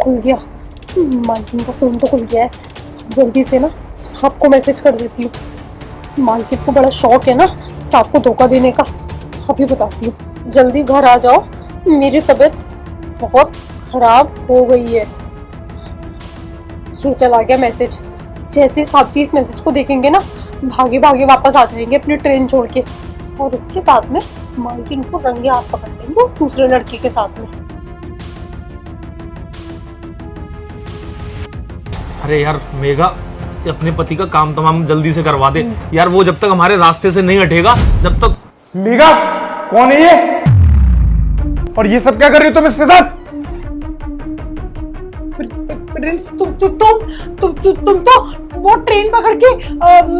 खुल गया, मालकिन का फोन तो खुल गया है। जल्दी से ना साहब को मैसेज कर देती हूँ। मालकिन को बड़ा शौक है ना साहब को धोखा देने का। अभी बताती हूँ, जल्दी घर आ जाओ, मेरी तबीयत बहुत खराब हो गई है। ये चला गया मैसेज। जैसे साहब जी इस मैसेज को देखेंगे ना, भागे भागे वापस आ जाएंगे अपनी ट्रेन छोड़ के, और उसके बाद में मालकिन को रंगे हाथ पकड़ लेंगे उस दूसरे लड़के के साथ में। अरे यार मेघा, अपने पति का काम तमाम जल्दी से करवा दे यार। वो जब तक हमारे रास्ते से नहीं हटेगा, जब तक। मेघा, कौन है ये? और ये सब क्या कर रही हो तुम इसके साथ? प्रिंस, तुम तो वो ट्रेन पकड़ के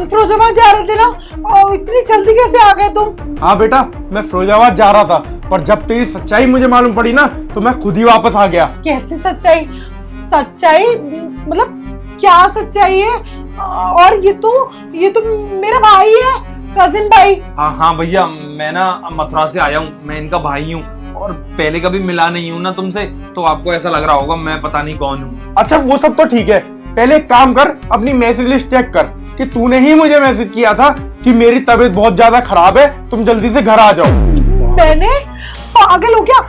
फिरोजाबाद जा रहे थे ना, इतनी जल्दी कैसे आ गए तुम? हाँ बेटा, मैं फिरोजाबाद जा रहा था, पर जब तेरी सच्चाई मुझे मालूम पड़ी ना, तो मैं खुद ही वापस आ गया। कैसे सच्चाई? सच्चाई मतलब क्या सच्चाई है? और ये तो मेरा भाई है, कजिन भाई। हाँ भैया, मैं ना मथुरा से आया हूँ, मैं इनका भाई हूँ और पहले कभी मिला नहीं हूँ ना तुमसे, तो आपको ऐसा लग रहा होगा मैं पता नहीं कौन हूँ। अच्छा वो सब तो ठीक है, पहले एक काम कर, अपनी मैसेज लिस्ट चेक कर कि तूने ही मुझे मैसेज किया था कि मेरी तबीयत बहुत ज्यादा खराब है, तुम जल्दी से घर आ जाओ। मैंने? पागल हो क्या?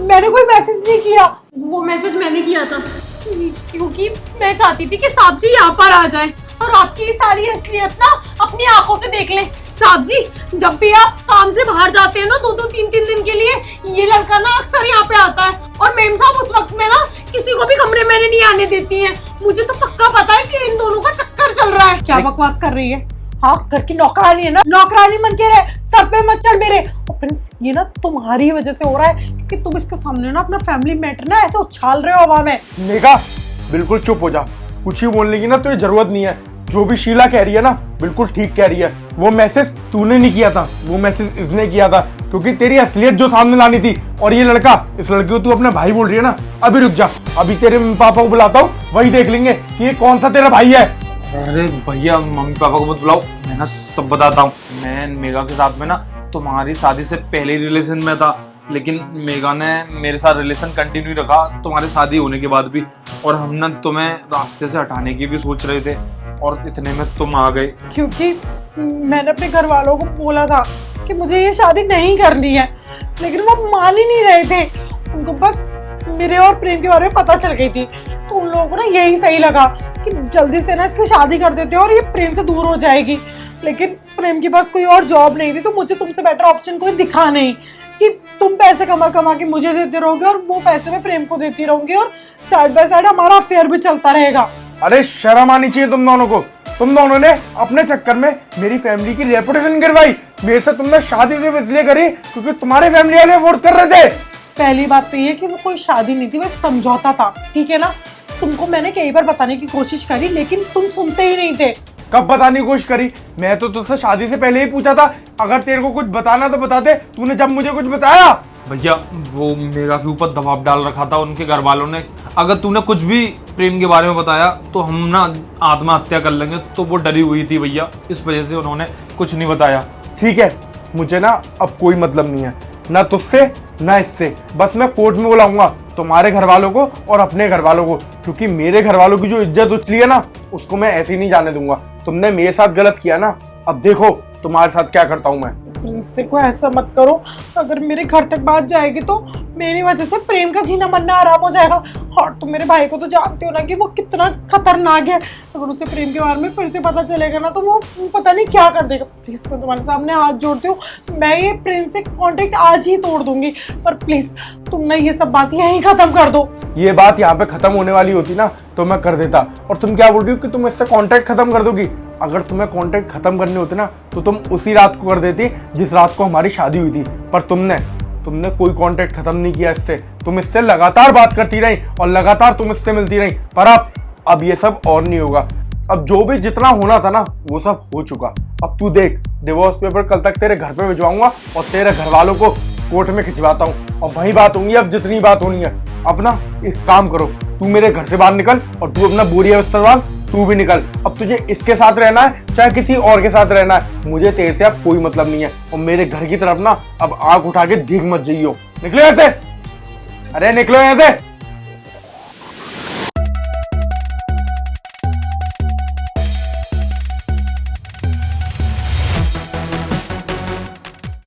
मैंने कोई मैसेज नहीं किया। वो मैसेज मैंने किया था क्योंकि मैं चाहती थी कि साहब जी यहाँ पर आ जाएं और आपकी सारी असलियत ना अपनी आंखों से देख लें। साहब जी, जब भी आप काम से बाहर जाते हैं ना 2-2 3-3 दिन के लिए, ये लड़का ना अक्सर यहाँ पे आता है और मेम साहब उस वक्त में ना किसी को भी कमरे में नहीं आने देती हैं। मुझे तो पक्का पता है कि इन दोनों का चक्कर चल रहा है। क्या बकवास कर रही है? हाँ, घर की नौकरानी है ना, नौकरानी बन के रहे, सर पे मत चल मेरे। और प्रिंस, ये ना तुम्हारी वजह से हो रहा है, क्योंकि तुम इसके सामने ना अपना फैमिली मैटर ना ऐसे उछाल रहे हो हवा में। मेघा, बिल्कुल चुप हो जा, कुछ ही बोलने की ना तुझे जरूरत नहीं है। जो भी शीला कह रही है ना, बिल्कुल ठीक कह रही है। वो मैसेज तूने नहीं किया था, वो मैसेज इसने किया था, क्योंकि तेरी असलियत जो सामने लानी थी। और ये लड़का, इस लड़के को तू अपना भाई बोल रही है ना, अभी रुक जा, अभी तेरे मम्मी पापा को बुलाता हूँ, वही देख लेंगे कि ये कौन सा तेरा भाई है। अरे भैया, मम्मी पापा को मत बुलाओ, मैं ना सब बताता हूँ। मैं मेघा के साथ में ना तुम्हारी शादी से पहले रिलेशन में था, लेकिन मेघा ने मेरे साथ रिलेशन कंटिन्यू रखा तुम्हारी शादी होने के बाद भी, और हम ना तुम्हें रास्ते से हटाने की भी सोच रहे थे, और इतने में तुम आ गए। क्योंकि मैंने अपने घर वालों को बोला था कि मुझे ये शादी नहीं करनी है, लेकिन वो मान ही नहीं रहे थे। उनको बस मेरे और प्रेम के बारे में पता चल गई थी, तो उन लोगों को ना यही सही लगा कि जल्दी से ना इसकी शादी कर देते और ये प्रेम से दूर हो जाएगी। लेकिन प्रेम के पास कोई और जॉब नहीं थी, तो मुझे तुमसे बेटर ऑप्शन कोई दिखा नहीं कि तुम पैसे कमा कमा के मुझे देते रहोगे और वो पैसे में प्रेम को देती रहूंगी, और साइड बाय साइड हमारा अफेयर भी चलता रहेगा। अरे शर्म आनी चाहिए तुम दोनों को। तुम दोनों ने अपने चक्कर में मेरी फैमिली की रेपुटेशन गिरवाई। मेरे से तुमने शादी सिर्फ इसलिए करी क्योंकि तुम्हारे फैमिली वाले वोट कर रहे थे। पहली बात तो ये कि वो कोई शादी नहीं थी, वो एक समझौता था, ठीक है ना? तुमको मैंने कई बार बताने की कोशिश करी, लेकिन तुम सुनते ही नहीं थे। कब बताने की कोशिश करी? मैं तो तुझसे शादी से पहले ही पूछा था, अगर तेरे को कुछ बताना तो बता दे। तूने जब मुझे कुछ बताया। भैया, वो मेघा के ऊपर दबाव डाल रखा था उनके घर वालों ने। अगर तूने कुछ भी प्रेम के बारे में बताया तो हम ना आत्महत्या कर लेंगे, तो वो डरी हुई थी भैया, इस वजह से उन्होंने कुछ नहीं बताया। ठीक है, मुझे ना अब कोई मतलब नहीं है, ना तुझसे ना इससे। बस मैं कोर्ट में बुलाऊंगा तुम्हारे घर वालों को और अपने घर वालों को, क्योंकि मेरे घर वालों की जो इज्जत उछली है ना, उसको मैं ऐसे ही नहीं जाने दूंगा। तुमने मेरे साथ गलत किया ना, अब देखो तुम्हारे साथ क्या करता हूँ मैं। प्लीज देखो, ऐसा मत करो। अगर मेरे घर तक बात जाएगी तो मेरी वजह से प्रेम का जीना मरना आराम हो जाएगा। और तुम मेरे भाई को तो जानते हो ना कि वो कितना खतरनाक है। अगर उसे प्रेम के बारे में फिर से पता चलेगा ना, तो वो पता नहीं क्या कर देगा। प्लीज मैं तुम्हारे सामने हाथ जोड़ती हूँ, मैं ये प्रेम से कॉन्टेक्ट आज ही तोड़ दूंगी। पर प्लीज तुम ना ये सब बात यहीं खत्म कर दो। ये बात यहाँ पे खत्म होने वाली होती ना, तो मैं कर देता। और तुम क्या बोल रही हो कि तुम इससे कांटेक्ट खत्म कर दोगी? अगर तुम्हें कांटेक्ट खत्म करने होते ना, तो तुम उसी रात को कर देती जिस रात को हमारी शादी हुई थी। पर तुमने कोई कांटेक्ट खत्म नहीं किया इससे। तुम इससे लगातार बात करती रही और लगातार तुम इससे मिलती रही। पर अब ये सब और नहीं होगा। अब जो भी जितना होना था ना, वो सब हो चुका। अब तू देख, डिवोर्स पेपर कल तक तेरे घर पे भिजवाऊंगा और तेरे घर वालों को कोर्ट में खिंचवाता हूँ, और वही बात होंगी अब जितनी बात होनी है। अब ना एक काम करो, तू मेरे घर से बाहर निकल और तू अपना बोरिया बिस्तर बांध, तू भी निकल। अब तुझे इसके साथ रहना है चाहे किसी और के साथ रहना है, मुझे तेरे से अब कोई मतलब नहीं है। और मेरे घर की तरफ ना अब आंख उठा के दिख मत जाइयो। निकलो यहाँ से, अरे निकलो यहाँ से।